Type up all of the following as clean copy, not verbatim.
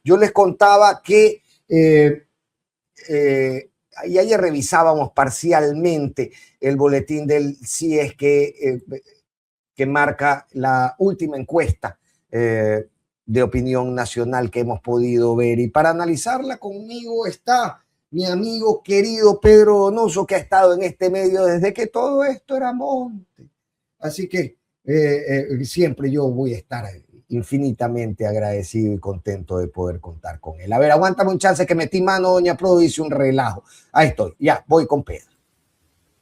Yo les contaba que y ayer revisábamos parcialmente el boletín del CIES que marca la última encuesta de opinión nacional que hemos podido ver. Y para analizarla conmigo está mi amigo querido Pedro Donoso, que ha estado en este medio desde que todo esto era monte. Así que siempre yo voy a estar infinitamente agradecido y contento de poder contar con él. A ver, aguántame un chance que metí mano, doña Pro, hice un relajo. Ahí estoy, ya, voy con Pedro.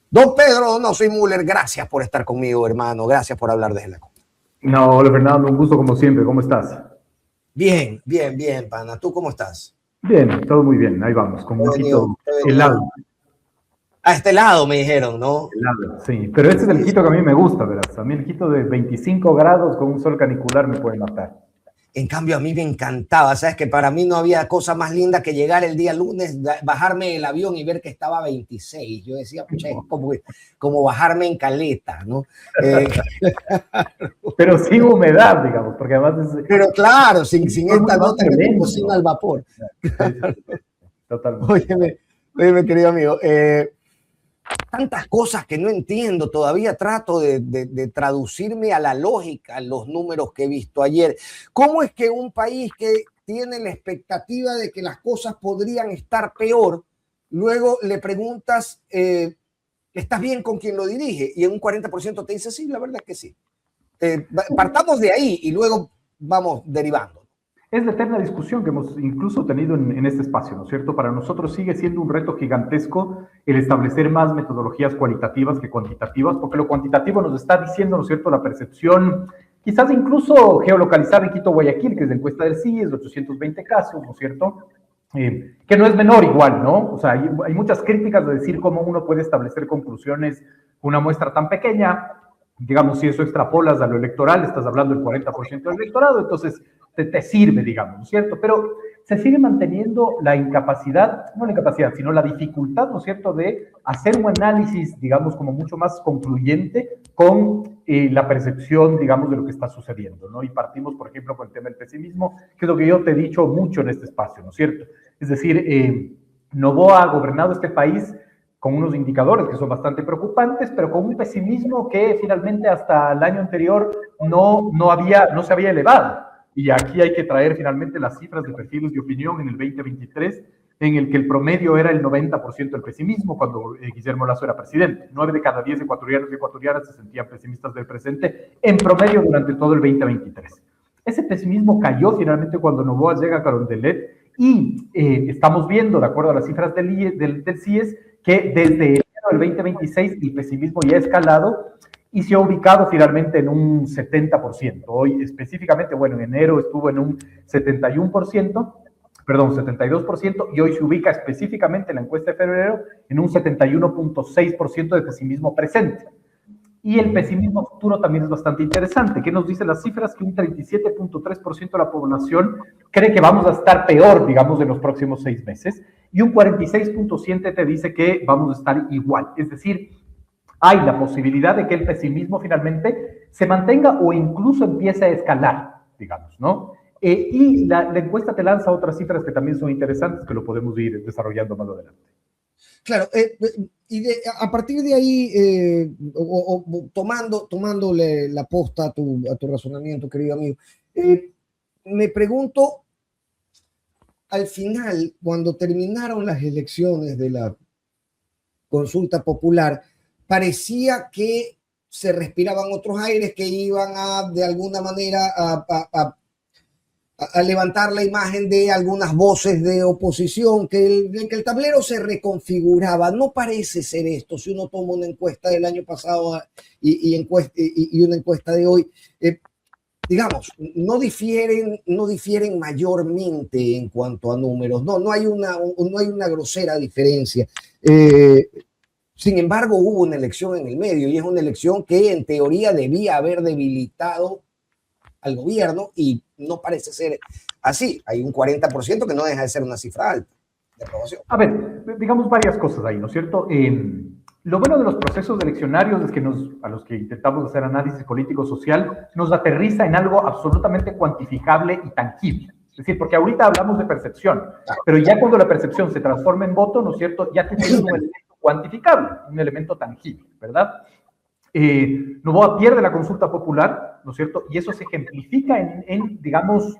Don Pedro Donoso y Müller, gracias por estar conmigo, hermano. Gracias por hablar desde la costa. No, hola Fernando, un gusto como siempre. ¿Cómo estás? Bien, bien, bien, pana. ¿Tú cómo estás? Bien, todo muy bien. Ahí vamos, con un quito helado. A este lado me dijeron, ¿no? Helado, sí. Pero este es el quito que a mí me gusta, ¿verdad? A mí el quito de 25 grados con un sol canicular me puede matar. En cambio, a mí me encantaba, ¿sabes? Que para mí no había cosa más linda que llegar el día lunes, bajarme del avión y ver que estaba a 26. Yo decía, pucha, es como bajarme en Caleta, ¿no? Pero sin humedad, digamos, porque además es... Pero claro, sin esta nota que te cocina al vapor. Sí, totalmente. Óyeme, querido amigo, tantas cosas que no entiendo, todavía trato de traducirme a la lógica los números que he visto ayer. ¿Cómo es que un país que tiene la expectativa de que las cosas podrían estar peor, luego le preguntas, ¿estás bien con quien lo dirige? Y en un 40% te dice, sí, la verdad es que sí. Partamos de ahí y luego vamos derivando. Es la eterna discusión que hemos incluso tenido en este espacio, ¿no es cierto? Para nosotros sigue siendo un reto gigantesco el establecer más metodologías cualitativas que cuantitativas, porque lo cuantitativo nos está diciendo, ¿no es cierto?, la percepción, quizás incluso geolocalizada en Quito, Guayaquil, que es la encuesta del CIES, 820 casos, ¿no es cierto?, que no es menor igual, ¿no? O sea, hay muchas críticas de decir cómo uno puede establecer conclusiones con una muestra tan pequeña. Digamos, si eso extrapolas a lo electoral, estás hablando del 40% del electorado, entonces te sirve, digamos, ¿no es cierto? Pero se sigue manteniendo la incapacidad, no la incapacidad, sino la dificultad, ¿no es cierto?, de hacer un análisis, digamos, como mucho más concluyente con la percepción, digamos, de lo que está sucediendo, ¿no? Y partimos, por ejemplo, con el tema del pesimismo, que es lo que yo te he dicho mucho en este espacio, ¿no es cierto? Es decir, Noboa ha gobernado este país con unos indicadores que son bastante preocupantes, pero con un pesimismo que finalmente hasta el año anterior no se había elevado. Y aquí hay que traer finalmente las cifras de perfiles de opinión en el 2023, en el que el promedio era el 90% del pesimismo cuando Guillermo Lasso era presidente. 9 de cada 10 ecuatorianos y ecuatorianas se sentían pesimistas del presente, en promedio durante todo el 2023. Ese pesimismo cayó finalmente cuando Noboa llega a Carondelet y estamos viendo, de acuerdo a las cifras del CIES, que desde enero del 2026 el pesimismo ya ha escalado y se ha ubicado finalmente en un 70%. Hoy específicamente, bueno, en enero estuvo en un 72%, y hoy se ubica específicamente en la encuesta de febrero en un 71.6% de pesimismo presente. Y el pesimismo futuro también es bastante interesante. ¿Qué nos dicen las cifras? Que un 37.3% de la población cree que vamos a estar peor, digamos, en los próximos 6 meses, y un 46.7% te dice que vamos a estar igual. Es decir, hay la posibilidad de que el pesimismo finalmente se mantenga o incluso empiece a escalar, digamos, ¿no? Y la encuesta te lanza otras cifras que también son interesantes, que lo podemos ir desarrollando más adelante. Claro, y a partir de ahí, tomándole la posta a tu razonamiento, querido amigo, me pregunto, al final, cuando terminaron las elecciones de la consulta popular, parecía que se respiraban otros aires que iban de alguna manera a levantar la imagen de algunas voces de oposición, que el tablero se reconfiguraba. No parece ser esto, si uno toma una encuesta del año pasado y una encuesta de hoy. Digamos, no difieren mayormente en cuanto a números, no hay una grosera diferencia. Sin embargo, hubo una elección en el medio y es una elección que en teoría debía haber debilitado al gobierno y no parece ser así. Hay un 40% que no deja de ser una cifra alta de aprobación. A ver, digamos varias cosas ahí, ¿no es cierto? Lo bueno de los procesos eleccionarios es que a los que intentamos hacer análisis político-social nos aterriza en algo absolutamente cuantificable y tangible. Es decir, porque ahorita hablamos de percepción, pero ya cuando la percepción se transforma en voto, ¿no es cierto? Ya tienes un elemento cuantificable, un elemento tangible, ¿verdad? Noboa pierde la consulta popular, ¿no es cierto? Y eso se ejemplifica digamos,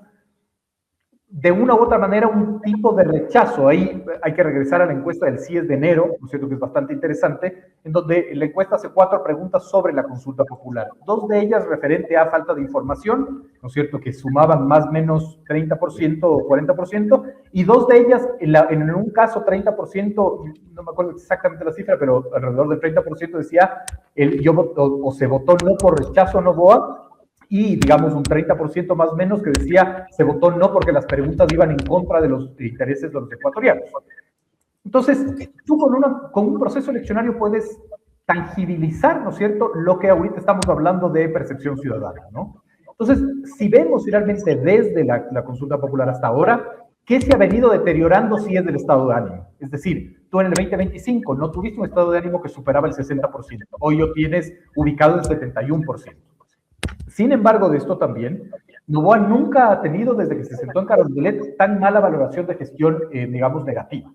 de una u otra manera, un tipo de rechazo. Ahí hay que regresar a la encuesta del CIES de enero, ¿no es cierto?, que es bastante interesante, en donde la encuesta hace 4 preguntas sobre la consulta popular. 2 de ellas referente a falta de información, ¿no es cierto?, que sumaban más o menos 30% o 40%, y 2 de ellas, en un caso 30%, no me acuerdo exactamente la cifra, pero alrededor del 30% decía, o se votó no por rechazo a Noboa, y digamos un 30% más o menos que decía se votó no porque las preguntas iban en contra de los intereses de los ecuatorianos. Entonces, tú con un proceso eleccionario puedes tangibilizar, ¿no es cierto?, lo que ahorita estamos hablando de percepción ciudadana, ¿no? Entonces, si vemos realmente desde la consulta popular hasta ahora, ¿qué se ha venido deteriorando si es del estado de ánimo? Es decir, tú en el 2025 no tuviste un estado de ánimo que superaba el 60%, hoy lo tienes ubicado en el 71%. Sin embargo, de esto también, Noboa nunca ha tenido, desde que se sentó en Carondelet, tan mala valoración de gestión, digamos, negativa.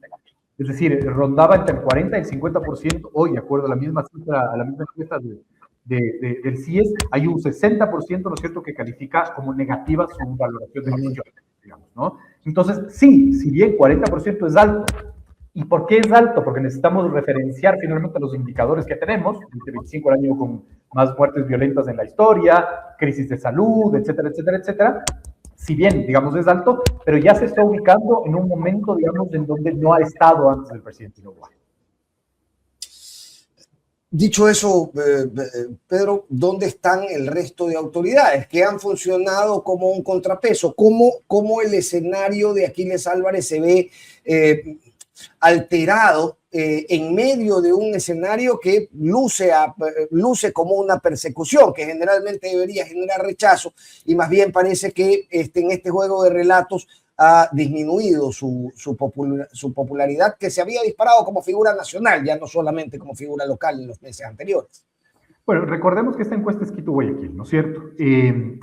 Es decir, rondaba entre el 40 y el 50%, hoy, de acuerdo a la misma cifra, a la misma encuesta del CIES, hay un 60%, ¿no es cierto?, que califica como negativa su valoración de gestión, digamos, ¿no? Entonces, sí, si bien 40% es alto, ¿y por qué es alto? Porque necesitamos referenciar finalmente los indicadores que tenemos. 2025, el año con más muertes violentas en la historia, crisis de salud, etcétera, etcétera, etcétera. Si bien, digamos, es alto, pero ya se está ubicando en un momento, digamos, en donde no ha estado antes del presidente Noboa. Dicho eso, Pedro, ¿dónde están el resto de autoridades que han funcionado como un contrapeso? ¿Cómo el escenario de Aquiles Álvarez se ve alterado en medio de un escenario que luce como una persecución, que generalmente debería generar rechazo, y más bien parece que en este juego de relatos ha disminuido su popularidad, que se había disparado como figura nacional, ya no solamente como figura local en los meses anteriores? Bueno, recordemos que esta encuesta es Quito-Guayaquil, ¿no es cierto? En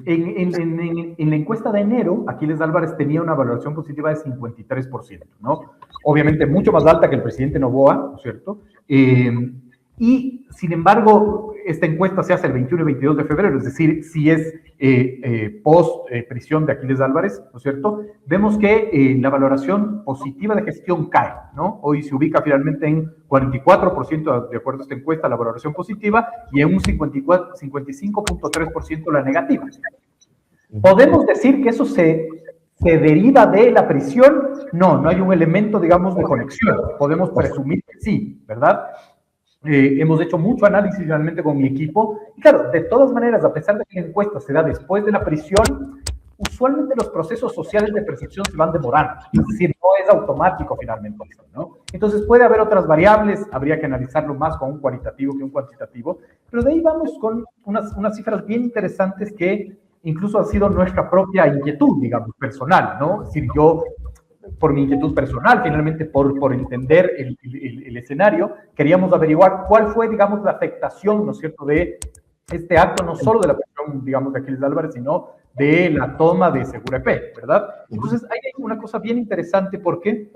la encuesta de enero, Aquiles Álvarez tenía una valoración positiva de 53%, ¿no? Obviamente mucho más alta que el presidente Noboa, ¿no es cierto? Y, sin embargo, esta encuesta se hace el 21 y 22 de febrero, es decir, si es post-prisión de Aquiles Álvarez, ¿no es cierto? Vemos que la valoración positiva de gestión cae, ¿no? Hoy se ubica finalmente en 44%, de acuerdo a esta encuesta, la valoración positiva, y en un 55.3% la negativa. ¿Podemos decir que eso se deriva de la prisión? No hay un elemento, digamos, de conexión. Podemos presumir que sí, ¿verdad? Hemos hecho mucho análisis realmente con mi equipo. Y claro, de todas maneras, a pesar de que la encuesta se da después de la prisión, usualmente los procesos sociales de percepción se van demorando. Es decir, no es automático finalmente, ¿no? Entonces puede haber otras variables, habría que analizarlo más con un cualitativo que un cuantitativo, pero de ahí vamos con unas cifras bien interesantes que incluso ha sido nuestra propia inquietud, digamos, personal, ¿no? Es decir, yo, por mi inquietud personal, finalmente por entender el escenario, queríamos averiguar cuál fue, digamos, la afectación, ¿no es cierto?, de este acto, no solo de la prisión, digamos, de Aquiles Álvarez, sino de la toma de Segura EP, ¿verdad? Entonces, hay una cosa bien interesante porque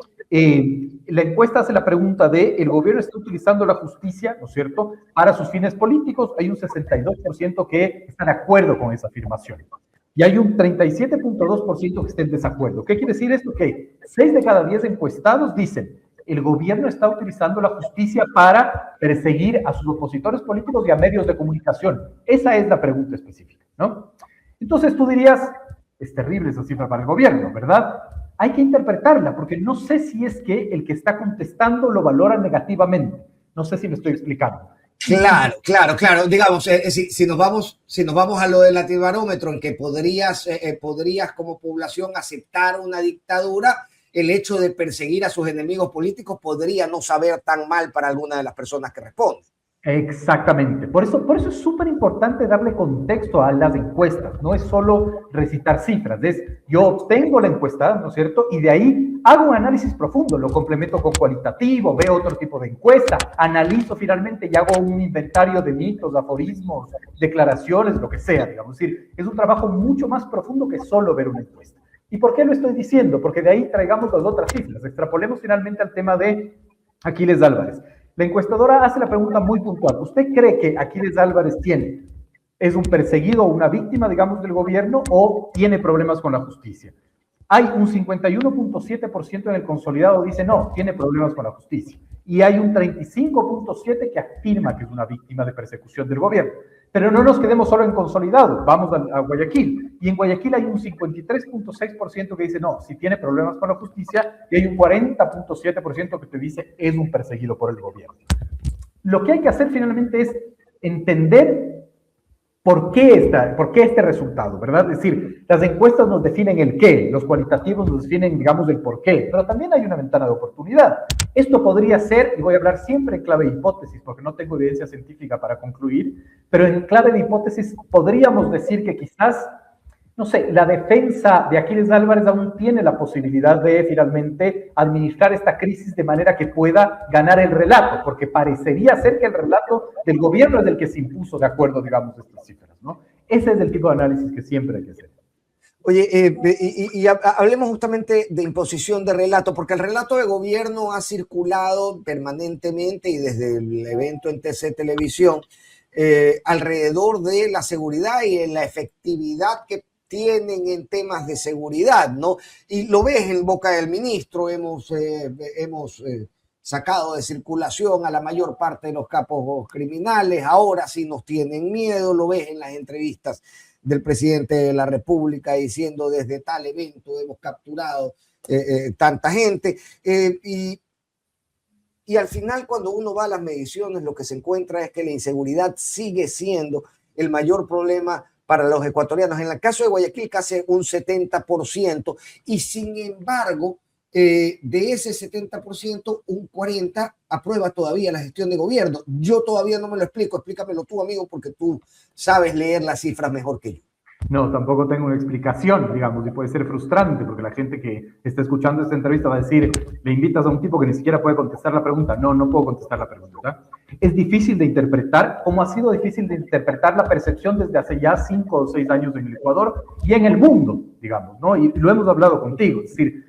la encuesta hace la pregunta de, ¿el gobierno está utilizando la justicia, ¿no es cierto?, para sus fines políticos? Hay un 62% que está de acuerdo con esa afirmación. Y hay un 37.2% que está en desacuerdo. ¿Qué quiere decir esto? Que 6 de cada 10 encuestados dicen, el gobierno está utilizando la justicia para perseguir a sus opositores políticos y a medios de comunicación. Esa es la pregunta específica, ¿no? Entonces tú dirías, es terrible esa cifra para el gobierno, ¿verdad? Hay que interpretarla, porque no sé si es que el que está contestando lo valora negativamente. No sé si me estoy explicando. Claro. Digamos, si nos vamos a lo del Latibarómetro, en que podrías como población aceptar una dictadura, el hecho de perseguir a sus enemigos políticos podría no saber tan mal para alguna de las personas que responden. Exactamente. Por eso es súper importante darle contexto a las encuestas. No es solo recitar cifras. Es, yo obtengo la encuesta, ¿no es cierto? Y de ahí hago un análisis profundo, lo complemento con cualitativo, veo otro tipo de encuesta, analizo finalmente y hago un inventario de mitos, aforismos, declaraciones, lo que sea, digamos. Es decir, es un trabajo mucho más profundo que solo ver una encuesta. ¿Y por qué lo estoy diciendo? Porque de ahí traigamos las otras cifras. Extrapolemos finalmente al tema de Aquiles Álvarez. La encuestadora hace la pregunta muy puntual. ¿Usted cree que Aquiles Álvarez es un perseguido o una víctima, digamos, del gobierno o tiene problemas con la justicia? Hay un 51.7% en el consolidado dice no, tiene problemas con la justicia. Y hay un 35.7% que afirma que es una víctima de persecución del gobierno. Pero no nos quedemos solo en consolidado, vamos a Guayaquil. Y en Guayaquil hay un 53.6% que dice no, si tiene problemas con la justicia, y hay un 40.7% que te dice es un perseguido por el gobierno. Lo que hay que hacer finalmente es entender ¿por qué este resultado? ¿Verdad? Es decir, las encuestas nos definen el qué, los cualitativos nos definen, digamos, el por qué, pero también hay una ventana de oportunidad. Esto podría ser, y voy a hablar siempre en clave de hipótesis, porque no tengo evidencia científica para concluir, pero en clave de hipótesis podríamos decir que quizás, no sé, la defensa de Aquiles Álvarez aún tiene la posibilidad de finalmente administrar esta crisis de manera que pueda ganar el relato, porque parecería ser que el relato del gobierno es el que se impuso de acuerdo, digamos, a estas cifras, ¿no? Ese es el tipo de análisis que siempre hay que hacer. Oye, hablemos justamente de imposición de relato, porque el relato de gobierno ha circulado permanentemente y desde el evento en TC Televisión alrededor de la seguridad y de la efectividad que tienen en temas de seguridad, ¿no? Y lo ves en boca del ministro, hemos sacado de circulación a la mayor parte de los capos criminales, ahora sí nos tienen miedo, lo ves en las entrevistas del presidente de la República diciendo desde tal evento hemos capturado tanta gente, y al final cuando uno va a las mediciones lo que se encuentra es que la inseguridad sigue siendo el mayor problema para los ecuatorianos. En el caso de Guayaquil casi un 70%, y sin embargo de ese 70%, un 40% aprueba todavía la gestión de gobierno. Yo todavía no me lo explico, explícamelo tú, amigo, porque tú sabes leer las cifras mejor que yo. No, tampoco tengo una explicación, digamos, y puede ser frustrante, porque la gente que está escuchando esta entrevista va a decir, le invitas a un tipo que ni siquiera puede contestar la pregunta. No, no puedo contestar la pregunta. Es difícil de interpretar, como ha sido difícil de interpretar la percepción desde hace ya 5 o 6 años en el Ecuador y en el mundo, digamos, ¿no? Y lo hemos hablado contigo, es decir,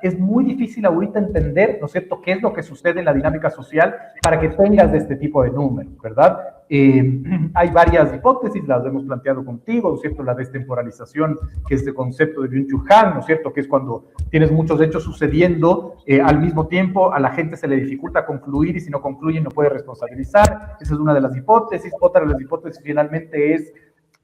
es muy difícil ahorita entender, ¿no es cierto?, qué es lo que sucede en la dinámica social para que tengas este tipo de números, ¿verdad? Hay varias hipótesis, las hemos planteado contigo, ¿no es cierto?, la destemporalización, que es el concepto de Byung-Chul Han, ¿no es cierto?, que es cuando tienes muchos hechos sucediendo al mismo tiempo, a la gente se le dificulta concluir y si no concluye no puede responsabilizar. Esa es una de las hipótesis. Otra de las hipótesis finalmente es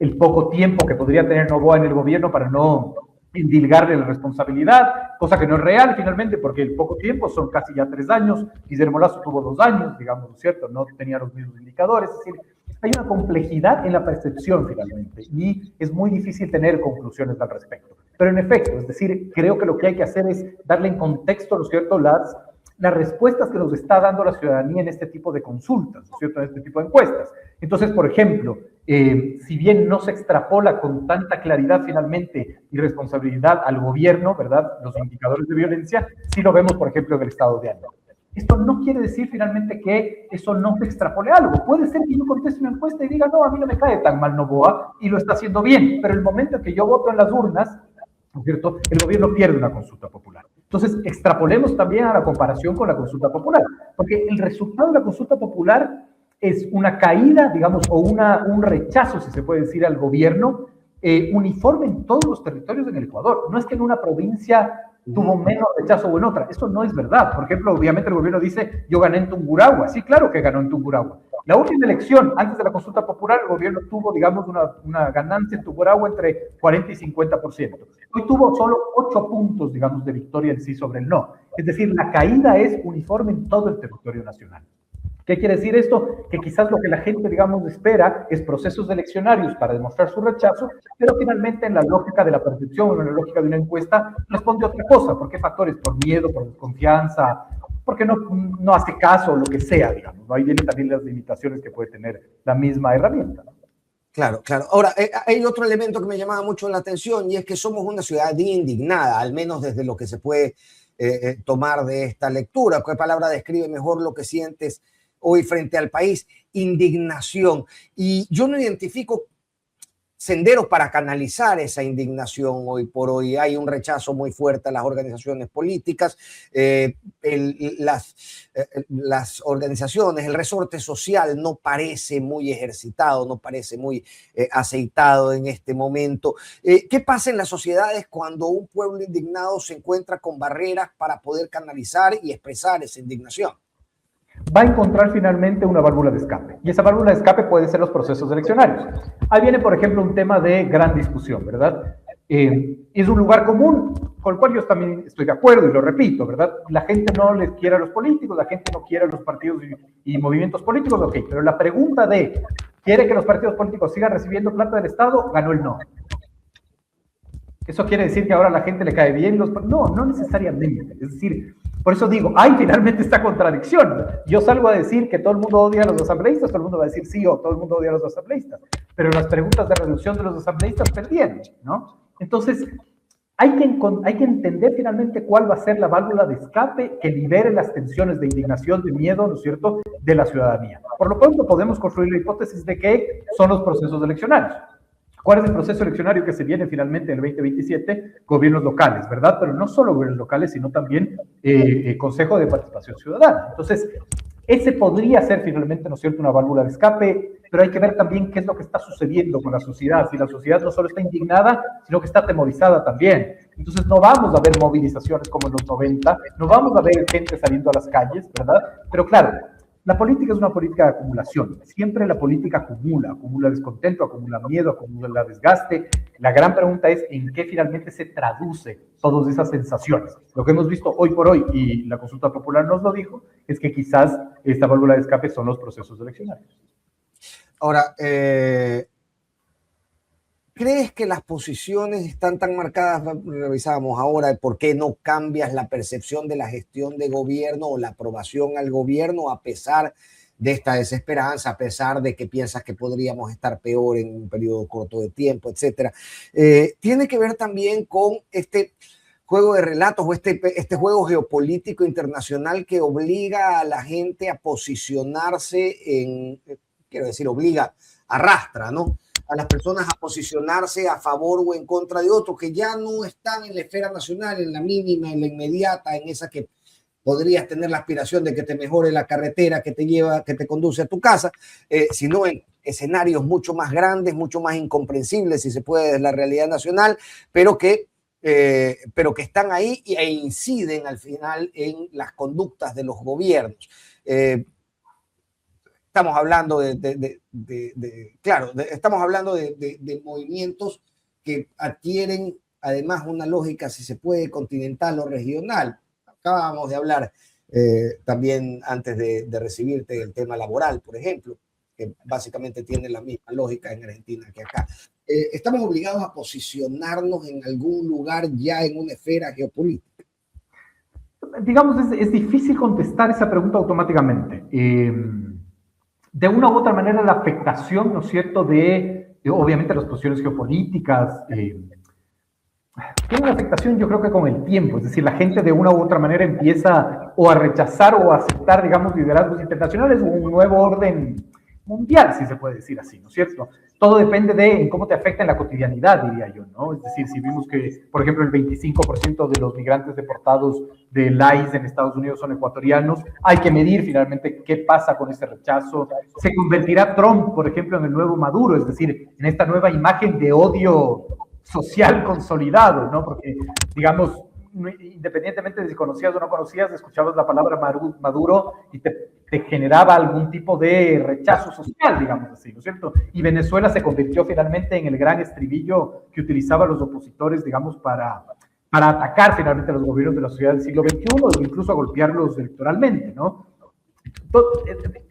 el poco tiempo que podría tener Noboa en el gobierno para no indilgarle la responsabilidad, cosa que no es real finalmente, porque el poco tiempo son casi ya 3 años, Guillermo Lasso tuvo 2 años, digamos, ¿no es cierto? No tenía los mismos indicadores, es decir, hay una complejidad en la percepción finalmente, y es muy difícil tener conclusiones al respecto. Pero en efecto, es decir, creo que lo que hay que hacer es darle en contexto, ¿no es cierto?, las respuestas que nos está dando la ciudadanía en este tipo de consultas, ¿no es cierto?, en este tipo de encuestas. Entonces, por ejemplo, si bien no se extrapola con tanta claridad finalmente y responsabilidad al gobierno, ¿verdad?, los indicadores de violencia, sí lo vemos, por ejemplo, en el estado de ánimo. Esto no quiere decir finalmente que eso no se extrapole algo. Puede ser que yo conteste una encuesta y diga, no, a mí no me cae tan mal Noboa y lo está haciendo bien, pero el momento en que yo voto en las urnas, ¿no es cierto?, el gobierno pierde una consulta popular. Entonces, extrapolemos también a la comparación con la consulta popular, porque el resultado de la consulta popular es una caída, digamos, o un rechazo, si se puede decir, al gobierno uniforme en todos los territorios en el Ecuador. No es que en una provincia tuvo menos rechazo o en otra. Eso no es verdad. Por ejemplo, obviamente el gobierno dice, yo gané en Tungurahua. Sí, claro que ganó en Tungurahua. La última elección, antes de la consulta popular, el gobierno tuvo, digamos, una ganancia en Tungurahua entre 40 y 50%. Hoy tuvo solo 8 puntos, digamos, de victoria en sí sobre el no. Es decir, la caída es uniforme en todo el territorio nacional. ¿Qué quiere decir esto? Que quizás lo que la gente, digamos, espera es procesos eleccionarios para demostrar su rechazo, pero finalmente en la lógica de la percepción o en la lógica de una encuesta responde otra cosa. ¿Por qué factores? Por miedo, por desconfianza, porque no hace caso, lo que sea, digamos. Ahí vienen también las limitaciones que puede tener la misma herramienta, ¿no? Claro, claro. Ahora, hay otro elemento que me llamaba mucho la atención y es que somos una ciudad indignada, al menos desde lo que se puede tomar de esta lectura. ¿Qué palabra describe mejor lo que sientes hoy frente al país? Indignación. Y yo no identifico senderos para canalizar esa indignación hoy por hoy. Hay un rechazo muy fuerte a las organizaciones políticas, las organizaciones, el resorte social no parece muy ejercitado, no parece muy aceitado en este momento. ¿Qué pasa en las sociedades cuando un pueblo indignado se encuentra con barreras para poder canalizar y expresar esa indignación? Va a encontrar finalmente una válvula de escape. Y esa válvula de escape puede ser los procesos eleccionarios. Ahí viene, por ejemplo, un tema de gran discusión, ¿verdad? Es un lugar común, con el cual yo también estoy de acuerdo y lo repito, ¿verdad? La gente no les quiere a los políticos, la gente no quiere a los partidos y movimientos políticos, ok, pero la pregunta de, ¿quiere que los partidos políticos sigan recibiendo plata del Estado? Ganó el no. ¿Eso quiere decir que ahora a la gente le cae bien? No, no necesariamente. Es decir, por eso digo, hay finalmente esta contradicción. Yo salgo a decir que todo el mundo odia a los asambleístas, todo el mundo va a decir sí o todo el mundo odia a los asambleístas. Pero las preguntas de reducción de los asambleístas perdieron, ¿no? Entonces, hay que entender finalmente cuál va a ser la válvula de escape que libere las tensiones de indignación, de miedo, ¿no es cierto?, de la ciudadanía. Por lo pronto podemos construir la hipótesis de que son los procesos eleccionarios. ¿Cuál es el proceso eleccionario que se viene finalmente en el 2027? Gobiernos locales, ¿verdad? Pero no solo gobiernos locales, sino también Consejo de Participación Ciudadana. Entonces, ese podría ser finalmente, ¿no es cierto?, una válvula de escape, pero hay que ver también qué es lo que está sucediendo con la sociedad. Si la sociedad no solo está indignada, sino que está atemorizada también. Entonces, no vamos a ver movilizaciones como en los 90, no vamos a ver gente saliendo a las calles, ¿verdad? Pero claro, la política es una política de acumulación. Siempre la política acumula descontento, acumula miedo, acumula desgaste. La gran pregunta es en qué finalmente se traduce todas esas sensaciones. Lo que hemos visto hoy por hoy, y la consulta popular nos lo dijo, es que quizás esta válvula de escape son los procesos eleccionarios. Ahora, ¿crees que las posiciones están tan marcadas? Revisábamos ahora por qué no cambias la percepción de la gestión de gobierno o la aprobación al gobierno a pesar de esta desesperanza, a pesar de que piensas que podríamos estar peor en un periodo corto de tiempo, etcétera. Tiene que ver también con este juego de relatos o este juego geopolítico internacional que obliga a la gente a posicionarse quiero decir, arrastra, ¿no?, a las personas a posicionarse a favor o en contra de otros que ya no están en la esfera nacional, en la mínima, en la inmediata, en esa que podrías tener la aspiración de que te mejore la carretera que te conduce a tu casa, sino en escenarios mucho más grandes, mucho más incomprensibles, si se puede, de la realidad nacional, pero que están ahí e inciden al final en las conductas de los gobiernos. Estamos hablando estamos hablando de movimientos que adquieren además una lógica, si se puede, continental o regional. Acabamos de hablar también antes de recibirte el tema laboral, por ejemplo, que básicamente tiene la misma lógica en Argentina que acá. ¿Estamos obligados a posicionarnos en algún lugar ya en una esfera geopolítica? Digamos, es difícil contestar esa pregunta automáticamente. De una u otra manera, la afectación, ¿no es cierto?, de obviamente las posiciones geopolíticas, tiene una afectación, yo creo que con el tiempo, es decir, la gente de una u otra manera empieza o a rechazar o a aceptar, digamos, liderazgos internacionales o un nuevo orden mundial, si se puede decir así, ¿no es cierto? Todo depende de cómo te afecta en la cotidianidad, diría yo, ¿no? Es decir, si vimos que, por ejemplo, el 25% de los migrantes deportados del ICE en Estados Unidos son ecuatorianos, hay que medir finalmente qué pasa con ese rechazo. ¿Se convertirá Trump, por ejemplo, en el nuevo Maduro? Es decir, en esta nueva imagen de odio social consolidado, ¿no? Porque, digamos, independientemente de si conocías o no conocías, escuchabas la palabra Maduro y te generaba algún tipo de rechazo social, digamos así, ¿no es cierto? Y Venezuela se convirtió finalmente en el gran estribillo que utilizaban los opositores, digamos, para atacar finalmente a los gobiernos de la sociedad del siglo XXI o incluso a golpearlos electoralmente, ¿no?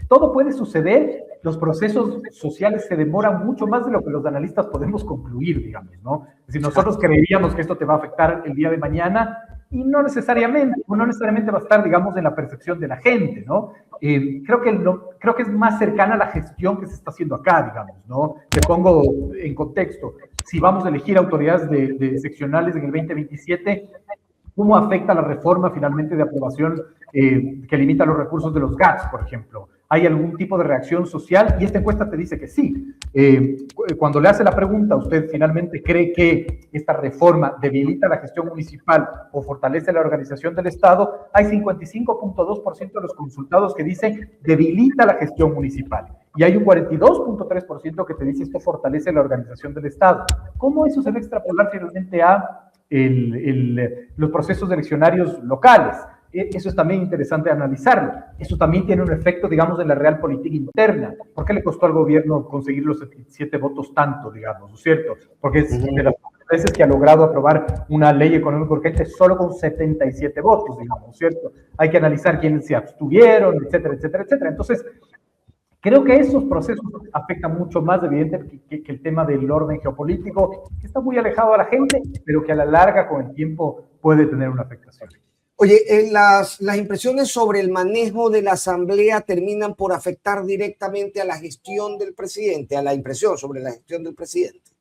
Todo puede suceder, los procesos sociales se demoran mucho más de lo que los analistas podemos concluir, digamos, ¿no? Es decir, nosotros creeríamos que esto te va a afectar el día de mañana y no necesariamente va a estar, digamos, en la percepción de la gente, ¿no? Creo que es más cercana a la gestión que se está haciendo acá, digamos, ¿no? Te pongo en contexto, si vamos a elegir autoridades de seccionales en el 2027, ¿cómo afecta la reforma finalmente de aprobación que limita los recursos de los GATS, por ejemplo, ¿Hay algún tipo de reacción social? Y esta encuesta te dice que sí. Cuando le hace la pregunta, ¿usted finalmente cree que esta reforma debilita la gestión municipal o fortalece la organización del Estado? Hay 55.2% de los consultados que dicen debilita la gestión municipal. Y hay un 42.3% que te dice esto fortalece la organización del Estado. ¿Cómo eso se va a extrapolar finalmente a los procesos eleccionarios locales? Eso es también interesante analizarlo. Eso también tiene un efecto, digamos, en la real política interna. ¿Por qué le costó al gobierno conseguir los 77 votos tanto, digamos, ¿no es cierto? Porque es de las veces que ha logrado aprobar una ley económica urgente solo con 77 votos, digamos, ¿no es cierto? Hay que analizar quiénes se abstuvieron, etcétera, etcétera, etcétera. Entonces, creo que esos procesos afectan mucho más, evidente, que el tema del orden geopolítico, que está muy alejado a la gente, pero que a la larga, con el tiempo, puede tener una afectación. Oye, las impresiones sobre el manejo de la Asamblea terminan por afectar directamente a la gestión del presidente, a la impresión sobre la gestión del presidente.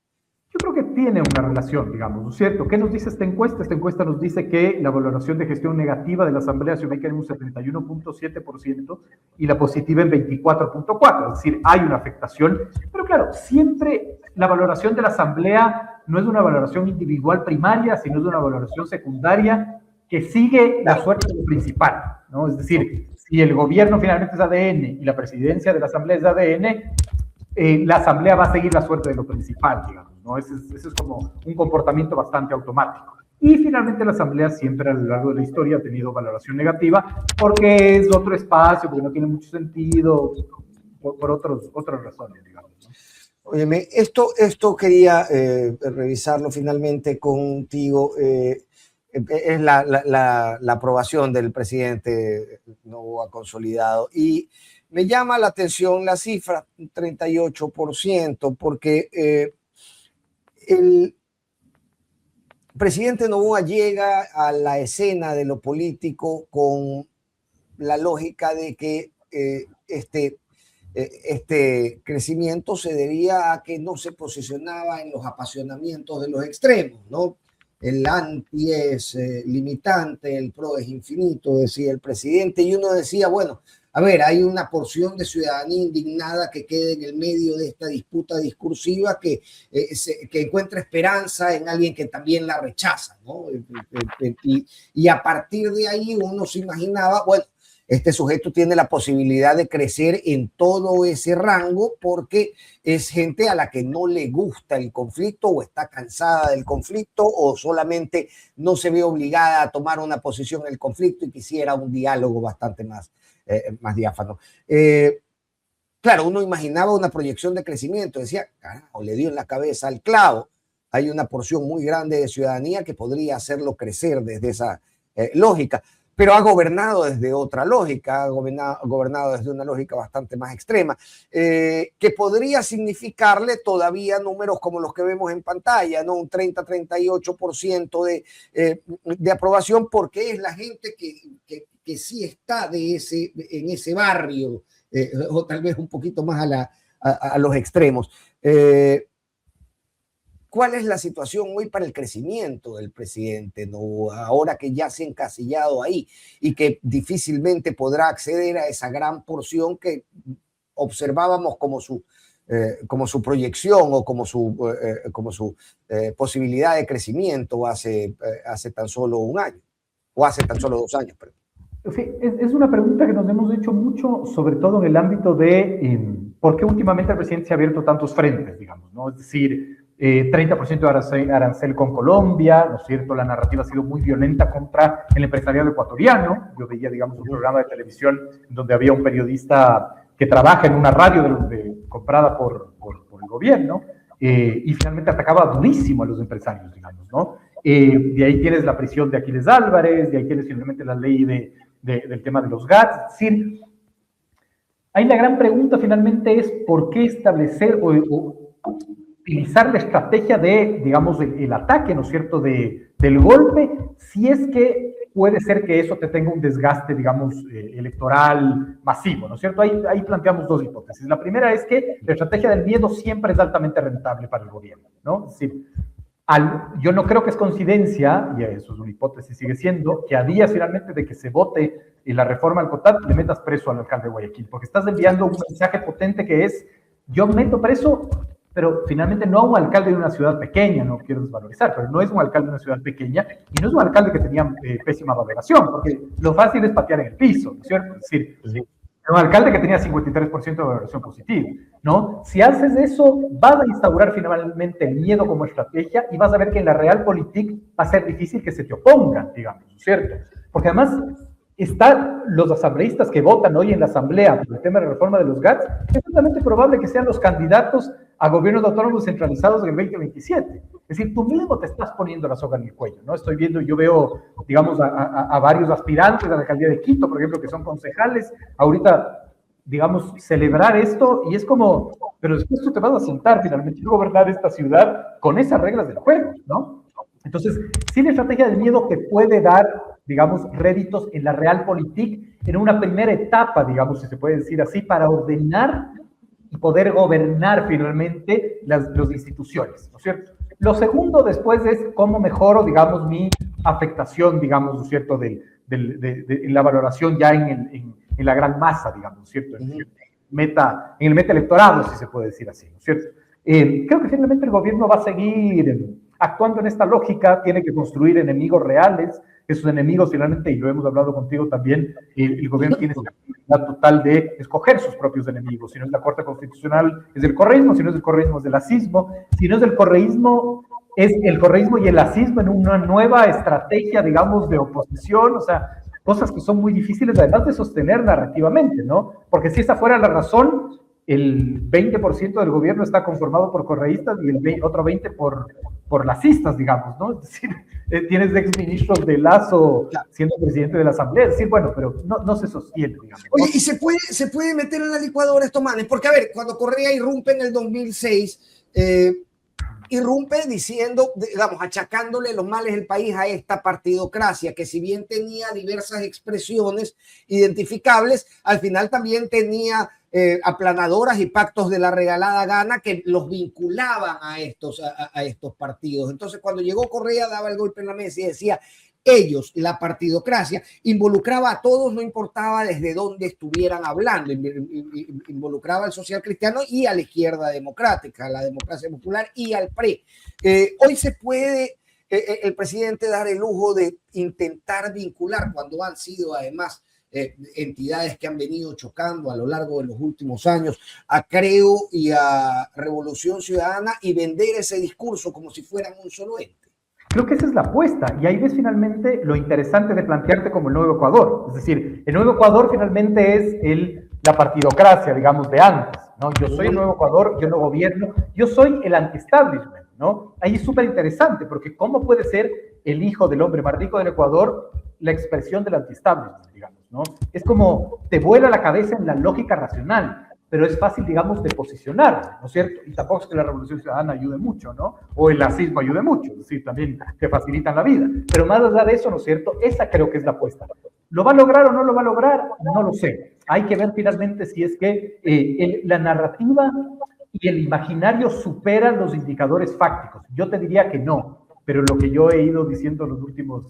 Yo creo que tiene una relación, digamos, ¿no es cierto? ¿Qué nos dice esta encuesta? Esta encuesta nos dice que la valoración de gestión negativa de la Asamblea se ubica en un 71.7% y la positiva en 24.4%, es decir, hay una afectación, pero claro, siempre la valoración de la Asamblea no es una valoración individual primaria, sino es una valoración secundaria que sigue la suerte de lo principal, ¿no? Es decir, si el gobierno finalmente es ADN y la presidencia de la Asamblea es ADN, la Asamblea va a seguir la suerte de lo principal, digamos, ¿no? Ese es como un comportamiento bastante automático. Y finalmente la Asamblea siempre a lo largo de la historia ha tenido valoración negativa porque es otro espacio, porque no tiene mucho sentido, por otras razones, digamos, ¿no? Óyeme, esto quería revisarlo finalmente contigo. Es la aprobación del presidente Noboa consolidado. Y me llama la atención la cifra, 38%, porque el presidente Noboa llega a la escena de lo político con la lógica de que este crecimiento se debía a que no se posicionaba en los apasionamientos de los extremos, ¿no? El anti es limitante, el pro es infinito, decía el presidente, y uno decía, bueno, a ver, hay una porción de ciudadanía indignada que queda en el medio de esta disputa discursiva que encuentra esperanza en alguien que también la rechaza, ¿no? Y a partir de ahí uno se imaginaba, bueno, este sujeto tiene la posibilidad de crecer en todo ese rango porque es gente a la que no le gusta el conflicto o está cansada del conflicto o solamente no se ve obligada a tomar una posición en el conflicto y quisiera un diálogo bastante más diáfano. Claro, uno imaginaba una proyección de crecimiento, decía, carajo, le dio en la cabeza al clavo. Hay una porción muy grande de ciudadanía que podría hacerlo crecer desde esa lógica. Pero ha gobernado desde otra lógica, ha gobernado desde una lógica bastante más extrema, que podría significarle todavía números como los que vemos en pantalla, ¿no? Un 30-38% de aprobación, porque es la gente que sí está en ese barrio, o tal vez un poquito más a los extremos. ¿Cuál es la situación hoy para el crecimiento del presidente, ¿no? Ahora que ya se ha encasillado ahí y que difícilmente podrá acceder a esa gran porción que observábamos como su proyección o como su posibilidad de crecimiento hace tan solo un año o hace tan solo 2 años? Perdón. Sí, es una pregunta que nos hemos hecho mucho, sobre todo en el ámbito de por qué últimamente el presidente se ha abierto tantos frentes, digamos, ¿no? Es decir, 30% de arancel con Colombia, ¿no es cierto? La narrativa ha sido muy violenta contra el empresariado ecuatoriano. Yo veía, digamos, un programa de televisión donde había un periodista que trabaja en una radio comprada por el gobierno y finalmente atacaba durísimo a los empresarios, digamos, ¿no? De ahí tienes la prisión de Aquiles Álvarez, de ahí tienes finalmente la ley del tema de los GATS. Es decir, ahí la gran pregunta finalmente es por qué establecer o utilizar la estrategia de, digamos, el ataque, ¿no es cierto?, del golpe, si es que puede ser que eso te tenga un desgaste, digamos, electoral masivo, ¿no es cierto? Ahí planteamos dos hipótesis. La primera es que la estrategia del miedo siempre es altamente rentable para el gobierno, ¿no? Es decir, Yo no creo que es coincidencia, y eso es una hipótesis, sigue siendo, que a días finalmente de que se vote la reforma al COTAD, le metas preso al alcalde de Guayaquil, porque estás enviando un mensaje potente que es, yo meto preso, pero finalmente no a un alcalde de una ciudad pequeña, no quiero desvalorizar, pero no es un alcalde de una ciudad pequeña, y no es un alcalde que tenía pésima valoración, porque lo fácil es patear en el piso, ¿no es cierto? Es decir, un alcalde que tenía 53% de valoración positiva, ¿no? Si haces eso, vas a instaurar finalmente el miedo como estrategia y vas a ver que en la realpolitik va a ser difícil que se te opongan, digamos, ¿cierto? Porque además están los asambleístas que votan hoy en la asamblea por el tema de la reforma de los GATS, es totalmente probable que sean los candidatos a gobiernos autónomos centralizados en el 2027. Es decir, tú mismo te estás poniendo la soga en el cuello, ¿no? Yo veo, digamos, a varios aspirantes a la alcaldía de Quito, por ejemplo, que son concejales, ahorita, digamos, celebrar esto, y es como, pero después tú te vas a sentar finalmente a gobernar esta ciudad con esas reglas del juego, ¿no? Entonces, sí, la estrategia del miedo que puede dar, digamos, réditos en la realpolitik en una primera etapa, digamos, si se puede decir así, para ordenar y poder gobernar finalmente las instituciones, ¿no es cierto? Lo segundo después es cómo mejoro, digamos, mi afectación, digamos, ¿no es cierto?, de la valoración ya en la gran masa, digamos, ¿no es cierto? En el meta electorado, si se puede decir así, ¿no es cierto? Creo que finalmente el gobierno va a seguir actuando en esta lógica, tiene que construir enemigos reales, esos enemigos finalmente, y lo hemos hablado contigo también, el gobierno tiene la posibilidad total de escoger sus propios enemigos. Si no es la Corte Constitucional, es el correísmo; si no es el correísmo, es el lacismo; si no es el correísmo, es el correísmo y el lacismo en una nueva estrategia, digamos, de oposición, o sea, cosas que son muy difíciles además de sostener narrativamente, ¿no? Porque si esa fuera la razón, el 20% del gobierno está conformado por correístas y el otro 20% por lacistas, digamos, ¿no? Es decir, tienes exministros de Lazo siendo presidente de la Asamblea, es decir, bueno, pero no se sostiene, digamos. Oye, ¿y se puede meter en la licuadora estos manes? Porque, a ver, cuando Correa irrumpe en el 2006, irrumpe diciendo, digamos, achacándole los males del país a esta partidocracia, que si bien tenía diversas expresiones identificables, al final también tenía aplanadoras y pactos de la regalada gana que los vinculaban a estos partidos. Entonces, cuando llegó Correa, daba el golpe en la mesa y decía, ellos, la partidocracia, involucraba a todos, no importaba desde dónde estuvieran hablando, involucraba al social cristiano y a la izquierda democrática, a la democracia popular y al PRE. Hoy se puede el presidente dar el lujo de intentar vincular, cuando han sido además entidades que han venido chocando a lo largo de los últimos años, a Creo y a Revolución Ciudadana, y vender ese discurso como si fueran un solo ente. Creo que esa es la apuesta, y ahí ves finalmente lo interesante de plantearte como el nuevo Ecuador. Es decir, el nuevo Ecuador finalmente es la partidocracia, digamos, de antes, ¿no? Yo soy el nuevo Ecuador, yo no gobierno, yo soy el anti-establishment, ¿no? Ahí es súper interesante, porque ¿cómo puede ser el hijo del hombre más rico del Ecuador la expresión del anti-establishment, digamos, ¿no? Es como te vuela la cabeza en la lógica racional, pero es fácil, digamos, de posicionar, ¿no es cierto? Y tampoco es que la Revolución Ciudadana ayude mucho, ¿no? O el lacismo ayude mucho, es decir, también te facilitan la vida. Pero más allá de eso, ¿no es cierto? Esa creo que es la apuesta. ¿Lo va a lograr o no lo va a lograr? No lo sé. Hay que ver finalmente si es que la narrativa y el imaginario superan los indicadores fácticos. Yo te diría que no, pero lo que yo he ido diciendo los últimos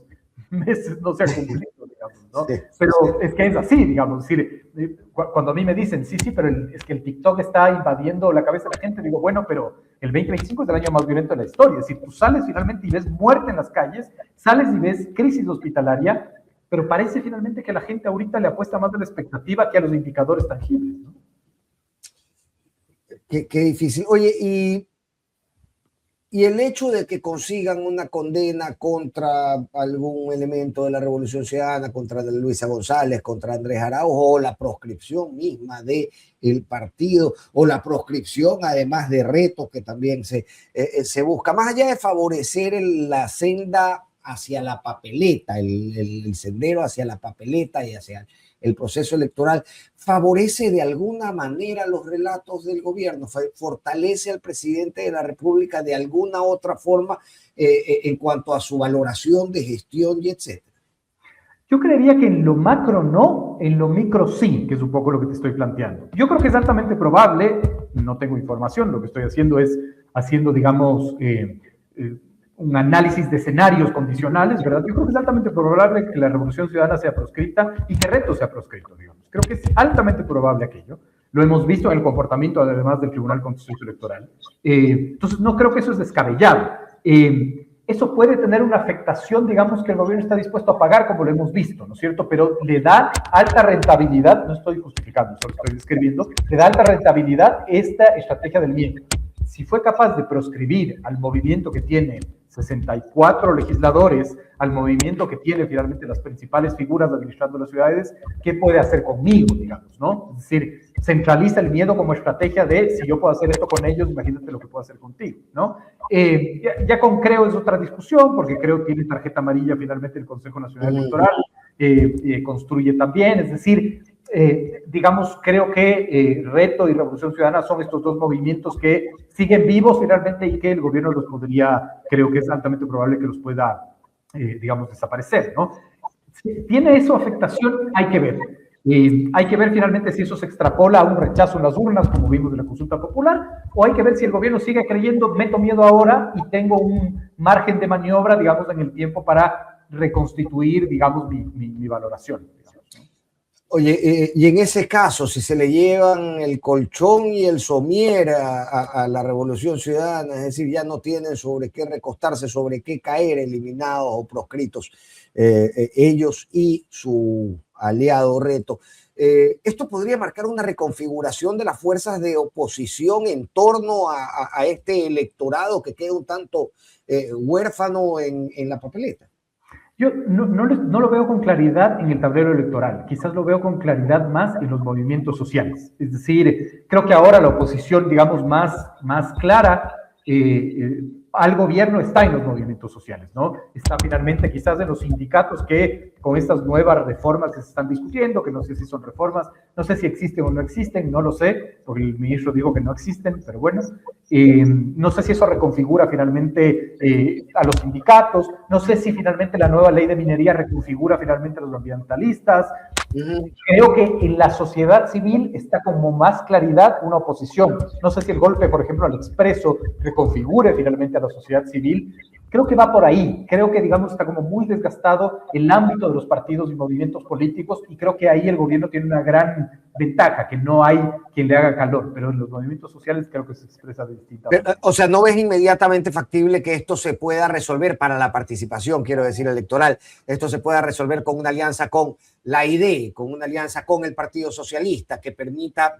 meses no se ha cumplido, digamos, ¿no? Sí, pero sí, es que es así, digamos, es decir, cuando a mí me dicen, sí, pero es que el TikTok está invadiendo la cabeza de la gente, digo, bueno, pero el 2025 es el año más violento de la historia, es decir, tú sales finalmente y ves muerte en las calles, sales y ves crisis hospitalaria, pero parece finalmente que la gente ahorita le apuesta más a la expectativa que a los indicadores tangibles, ¿no? Qué difícil. Oye, y el hecho de que consigan una condena contra algún elemento de la Revolución Ciudadana, contra Luisa González, contra Andrés Araujo, o la proscripción misma del partido, o la proscripción además de retos que también se busca, más allá de favorecer la senda hacia la papeleta, el sendero hacia la papeleta y hacia el proceso electoral, favorece de alguna manera los relatos del gobierno, fortalece al presidente de la República de alguna otra forma en cuanto a su valoración de gestión y etcétera. Yo creería que en lo macro no, en lo micro sí, que es un poco lo que te estoy planteando. Yo creo que es altamente probable, no tengo información, lo que estoy haciendo es digamos, un análisis de escenarios condicionales, ¿verdad? Yo creo que es altamente probable que la Revolución Ciudadana sea proscrita y que Reto sea proscrito, digamos. Creo que es altamente probable aquello. Lo hemos visto en el comportamiento, además, del Tribunal Contencioso Electoral. Entonces, no creo que eso es descabellado. Eso puede tener una afectación, digamos, que el gobierno está dispuesto a pagar, como lo hemos visto, ¿no es cierto? Pero le da alta rentabilidad, no estoy justificando, solo estoy describiendo, le da alta rentabilidad esta estrategia del miedo. Si fue capaz de proscribir al movimiento que tiene 64 legisladores, al movimiento que tiene finalmente las principales figuras administrando las ciudades, ¿qué puede hacer conmigo, digamos, no? Es decir, centraliza el miedo como estrategia de, si yo puedo hacer esto con ellos, imagínate lo que puedo hacer contigo, ¿no? Ya con Creo es otra discusión, porque Creo tiene tarjeta amarilla finalmente el Consejo Nacional Electoral, construye también, es decir, digamos, creo que Reto y Revolución Ciudadana son estos dos movimientos que siguen vivos finalmente y que el gobierno los podría, creo que es altamente probable que los pueda, digamos, desaparecer, ¿no? Si tiene eso afectación, hay que ver. Hay que ver finalmente si eso se extrapola a un rechazo en las urnas, como vimos en la consulta popular, o hay que ver si el gobierno sigue creyendo, meto miedo ahora y tengo un margen de maniobra, digamos, en el tiempo para reconstituir, digamos, mi valoración. Oye, y en ese caso, si se le llevan el colchón y el somier a la Revolución Ciudadana, es decir, ya no tienen sobre qué recostarse, sobre qué caer, eliminados o proscritos ellos y su aliado Reto, esto podría marcar una reconfiguración de las fuerzas de oposición en torno a este electorado que queda un tanto huérfano en la papeleta. Yo no lo veo con claridad en el tablero electoral, quizás lo veo con claridad más en los movimientos sociales. Es decir, creo que ahora la oposición, digamos, más clara al gobierno está en los movimientos sociales, ¿no? Está finalmente quizás en los sindicatos que con estas nuevas reformas que se están discutiendo, que no sé si son reformas, no sé si existen o no existen, no lo sé, porque el ministro dijo que no existen, pero bueno, no sé si eso reconfigura finalmente a los sindicatos, no sé si finalmente la nueva ley de minería reconfigura finalmente a los ambientalistas. Creo que en la sociedad civil está como más claridad una oposición. No sé si el golpe, por ejemplo, al Expreso reconfigure finalmente a la sociedad civil. Creo que va por ahí. Creo que, digamos, está como muy desgastado el ámbito de los partidos y movimientos políticos y creo que ahí el gobierno tiene una gran ventaja, que no hay quien le haga calor, pero en los movimientos sociales creo que se expresa de distinta manera. O sea, ¿no ves inmediatamente factible que esto se pueda resolver para la participación, quiero decir, electoral? Esto se pueda resolver con una alianza con la ID, con una alianza con el Partido Socialista que permita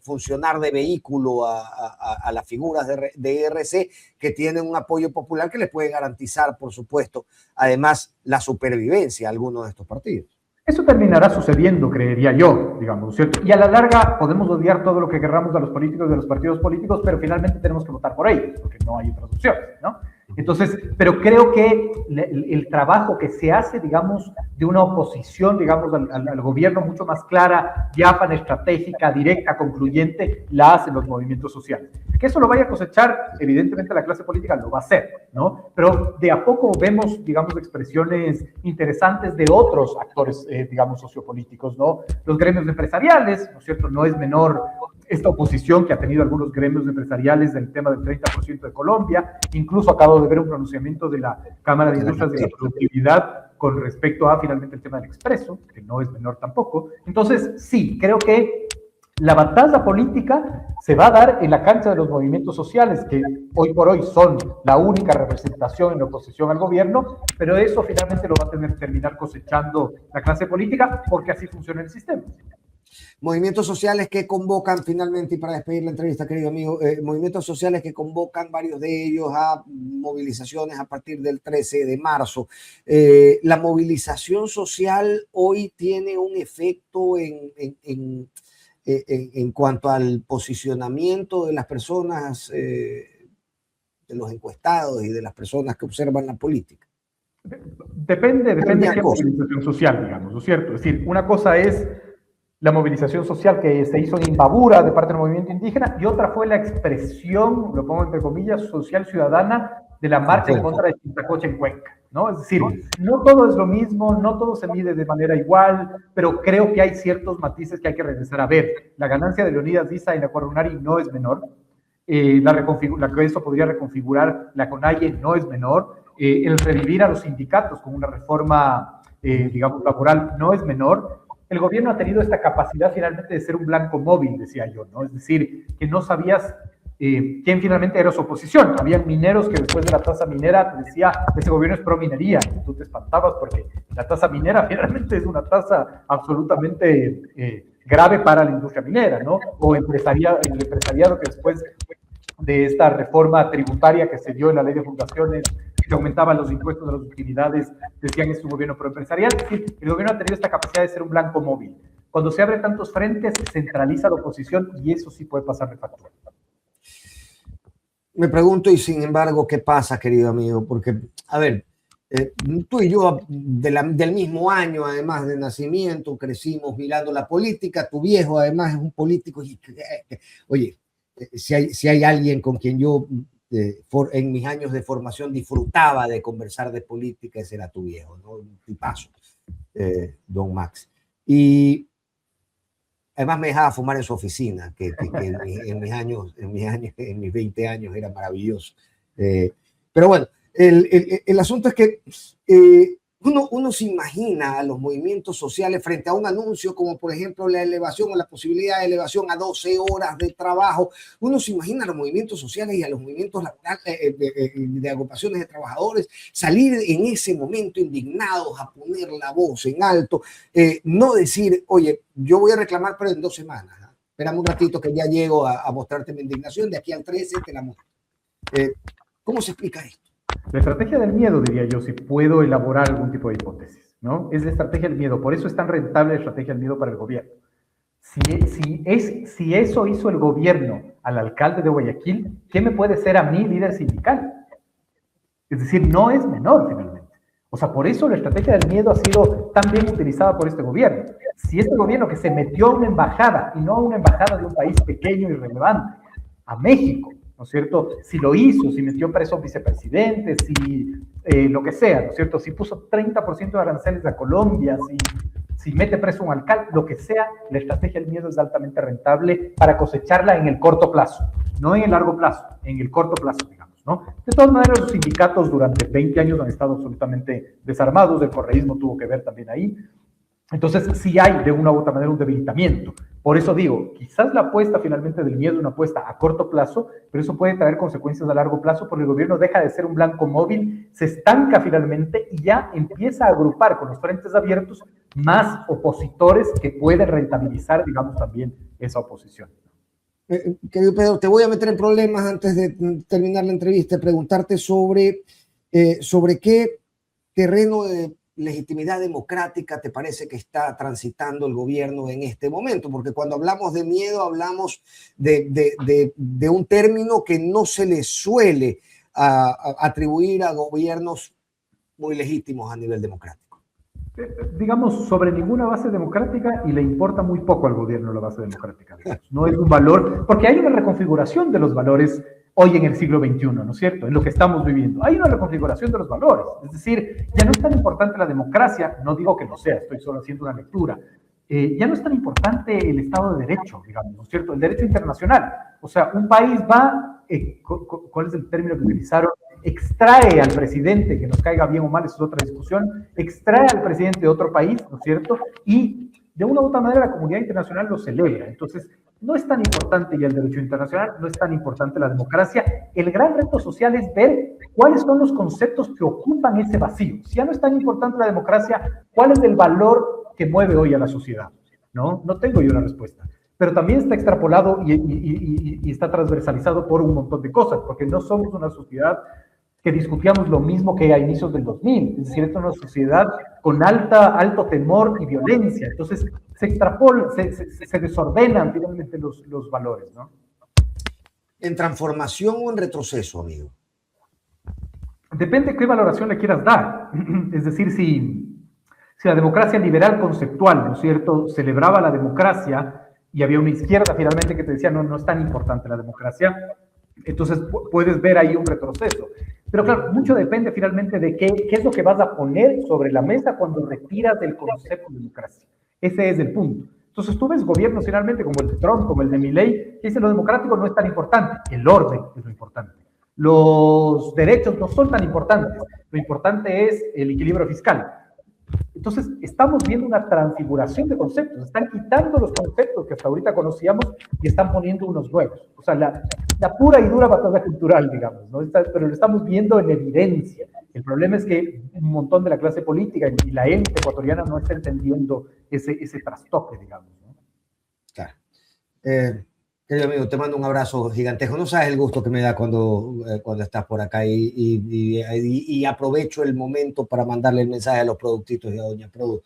funcionar de vehículo a las figuras de ERC que tienen un apoyo popular que les puede garantizar, por supuesto, además la supervivencia a algunos de estos partidos. Eso terminará sucediendo, creería yo, digamos, ¿cierto? Y a la larga podemos odiar todo lo que querramos a los políticos, de los partidos políticos, pero finalmente tenemos que votar por ellos, porque no hay otras opciones, ¿no? Entonces, pero creo que el trabajo que se hace, digamos, de una oposición, digamos, al gobierno mucho más clara, diáfana, estratégica, directa, concluyente, la hacen los movimientos sociales. Que eso lo vaya a cosechar, evidentemente la clase política lo va a hacer, ¿no? Pero de a poco vemos, digamos, expresiones interesantes de otros actores, digamos, sociopolíticos, ¿no? Los gremios empresariales, ¿no es cierto? No es menor esta oposición que ha tenido algunos gremios empresariales del tema del 30% de Colombia. Incluso acabo de ver un pronunciamiento de la Cámara de Industrias de la Productividad con respecto a finalmente el tema del Expreso, que no es menor tampoco. Entonces, sí, creo que la batalla política se va a dar en la cancha de los movimientos sociales, que hoy por hoy son la única representación en oposición al gobierno, pero eso finalmente lo va a tener que terminar cosechando la clase política, porque así funciona el sistema. Movimientos sociales que convocan finalmente, y para despedir la entrevista, querido amigo, movimientos sociales que convocan varios de ellos a movilizaciones a partir del 13 de marzo. La movilización social hoy tiene un efecto en cuanto al posicionamiento de las personas, de los encuestados y de las personas que observan la política. Depende de qué movilización social, digamos, ¿no es cierto? Es decir, una cosa es la movilización social que se hizo en Imbabura de parte del movimiento indígena y otra fue la expresión, lo pongo entre comillas, social ciudadana de la marcha en contra de Chintacocha en Cuenca, ¿no? Es decir, no todo es lo mismo, no todo se mide de manera igual, pero creo que hay ciertos matices que hay que regresar a ver. La ganancia de Leonidas Diza en la Acuarunari no es menor. que eso podría reconfigurar la CONAIE no es menor, el revivir a los sindicatos con una reforma, digamos, laboral no es menor. El gobierno ha tenido esta capacidad finalmente de ser un blanco móvil, decía yo, ¿no? Es decir, que no sabías quién finalmente era su oposición. Había mineros que después de la tasa minera te decía, ese gobierno es pro minería, y tú te espantabas porque la tasa minera finalmente es una tasa absolutamente grave para la industria minera, ¿no? O el empresariado que después de esta reforma tributaria que se dio en la ley de fundaciones, que aumentaban los impuestos de las utilidades, decían es un gobierno proempresarial. Es decir, el gobierno ha tenido esta capacidad de ser un blanco móvil. Cuando se abren tantos frentes, se centraliza la oposición y eso sí puede pasar de factura. Me pregunto, y sin embargo, ¿qué pasa, querido amigo? Porque, a ver, tú y yo del mismo año, además de nacimiento, crecimos mirando la política. Tu viejo, además, es un político. Y, oye, si hay alguien con quien yo en mis años de formación disfrutaba de conversar de política, ese era tu viejo, ¿no? Un tipazo, don Max. Y además me dejaba fumar en su oficina, que en mis 20 años era maravilloso. Pero bueno, el asunto es que uno se imagina a los movimientos sociales frente a un anuncio como, por ejemplo, la elevación o la posibilidad de elevación a 12 horas de trabajo. Uno se imagina a los movimientos sociales y a los movimientos laborales, de agrupaciones de trabajadores salir en ese momento indignados a poner la voz en alto, no decir, oye, yo voy a reclamar, pero en 2 semanas. Espérame un ratito que ya llego a mostrarte mi indignación, de aquí al 13 te la muestro. ¿Cómo se explica esto? La estrategia del miedo, diría yo, si puedo elaborar algún tipo de hipótesis, ¿no? Es la estrategia del miedo. Por eso es tan rentable la estrategia del miedo para el gobierno. Si eso hizo el gobierno al alcalde de Guayaquil, ¿qué me puede ser a mí, líder sindical? Es decir, no es menor, finalmente. O sea, por eso la estrategia del miedo ha sido tan bien utilizada por este gobierno. Si este gobierno que se metió a una embajada, y no a una embajada de un país pequeño y irrelevante, a México, ¿no es cierto? Si lo hizo, si metió preso vicepresidentes, si lo que sea, ¿no es cierto? Si puso 30% de aranceles a Colombia, si mete preso a un alcalde, lo que sea, la estrategia del miedo es altamente rentable para cosecharla en el corto plazo, no en el largo plazo, en el corto plazo, digamos, ¿no? De todas maneras, los sindicatos durante 20 años han estado absolutamente desarmados, el correísmo tuvo que ver también ahí. Entonces, sí hay de una u otra manera un debilitamiento. Por eso digo, quizás la apuesta finalmente del miedo es una apuesta a corto plazo, pero eso puede traer consecuencias a largo plazo porque el gobierno deja de ser un blanco móvil, se estanca finalmente y ya empieza a agrupar con los frentes abiertos más opositores que pueden rentabilizar, digamos, también esa oposición. Querido Pedro, te voy a meter en problemas antes de terminar la entrevista, preguntarte sobre qué terreno de legitimidad democrática te parece que está transitando el gobierno en este momento, porque cuando hablamos de miedo hablamos de un término que no se le suele atribuir a gobiernos muy legítimos a nivel democrático. Digamos, sobre ninguna base democrática, y le importa muy poco al gobierno la base democrática, digamos. No es un valor, porque hay una reconfiguración de los valores hoy en el siglo XXI, ¿no es cierto? En lo que estamos viviendo. Hay una reconfiguración de los valores. Es decir, ya no es tan importante la democracia, no digo que no sea, estoy solo haciendo una lectura. Ya no es tan importante el Estado de Derecho, digamos, ¿no es cierto? El derecho internacional. O sea, un país va, ¿cuál es el término que utilizaron? Extrae al presidente, que nos caiga bien o mal, eso es otra discusión, extrae al presidente de otro país, ¿no es cierto? Y de una u otra manera la comunidad internacional lo celebra. Entonces, no es tan importante ya el derecho internacional, no es tan importante la democracia. El gran reto social es ver cuáles son los conceptos que ocupan ese vacío. Si ya no es tan importante la democracia, ¿cuál es el valor que mueve hoy a la sociedad? No tengo yo una respuesta. Pero también está extrapolado y está transversalizado por un montón de cosas, porque no somos una sociedad que discutíamos lo mismo que a inicios del 2000. Es decir, esta es una sociedad con alto temor y violencia. Entonces, se extrapolan, se desordenan finalmente los valores, ¿no? ¿En transformación o en retroceso, amigo? Depende de qué valoración le quieras dar. Es decir, si la democracia liberal conceptual, ¿no es cierto?, celebraba la democracia y había una izquierda finalmente que te decía, no es tan importante la democracia, entonces puedes ver ahí un retroceso. Pero claro, mucho depende finalmente de qué es lo que vas a poner sobre la mesa cuando retiras del concepto de democracia. Ese es el punto. Entonces tú ves gobiernos finalmente como el de Trump, como el de Milei, que dicen lo democrático no es tan importante, el orden es lo importante. Los derechos no son tan importantes, lo importante es el equilibrio fiscal. Entonces, estamos viendo una transfiguración de conceptos. Están quitando los conceptos que hasta ahorita conocíamos y están poniendo unos nuevos. O sea, la pura y dura batalla cultural, digamos, ¿no? Pero lo estamos viendo en evidencia. El problema es que un montón de la clase política y la élite ecuatoriana no está entendiendo ese trastoque, digamos, ¿no? Claro. Querido amigo, te mando un abrazo gigantesco. No sabes el gusto que me da cuando estás por acá y aprovecho el momento para mandarle el mensaje a los productitos y a Doña Produ.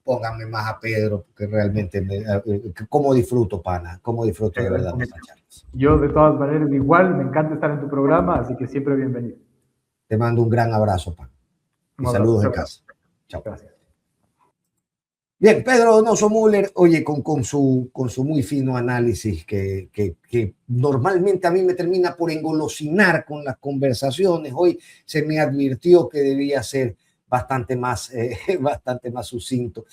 Pónganme más a Pedro, porque realmente cómo disfruto, pana, cómo disfruto de verdad de esta charla. Yo, de todas maneras, igual, me encanta estar en tu programa, así que siempre bienvenido. Te mando un gran abrazo, pana. Y saludos en casa. Chao. Gracias. Bien, Pedro Donoso Müller, oye, con su muy fino análisis que normalmente a mí me termina por engolosinar con las conversaciones. Hoy se me advirtió que debía ser bastante más sucinto.